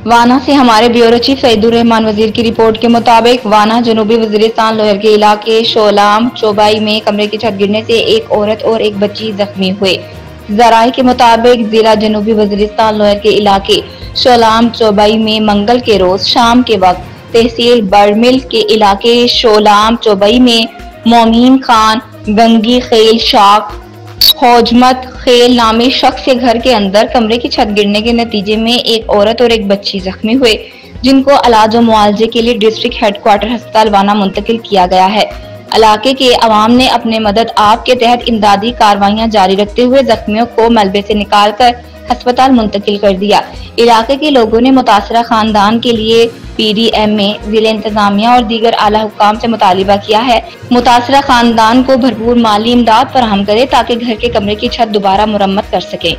वाना से हमारे ब्यूरो चीफ सईदुर रहमान वजीर की रिपोर्ट के मुताबिक वाना जनूबी वजीरिस्तान लोहर के इलाके शोलाम चौबाई में कमरे की छत गिरने से एक औरत और एक बच्ची जख्मी हुए। जराये के मुताबिक जिला जनूबी वजीरिस्तान लोहर के इलाके शोलाम चौबाई में मंगल के रोज शाम के वक्त तहसील बड़मिल के इलाके शोलाम चौबाई में मोमीन खान गंगी खेल शाख हौजमत खेल नामी शख्स के घर के अंदर कमरे की छत गिरने के नतीजे में एक औरत और एक बच्ची जख्मी हुए, जिनको इलाज और मुआवजे के लिए डिस्ट्रिक्ट हेडक्वार्टर अस्पताल वाना मुंतकिल किया गया है। इलाके के अवाम ने अपने मदद आप के तहत इमदादी कार्रवाइयां जारी रखते हुए जख्मियों को मलबे से निकालकर अस्पताल मुंतकिल कर दिया। इलाके के लोगों ने मुतासरा खानदान के लिए PDMA, जिले इंतजामिया और दीगर आला हुक्काम से मुतालिबा किया है मुतासरा खानदान को भरपूर माली इमदाद फराहम करे ताकि घर के कमरे की छत दोबारा मुरम्मत कर सके।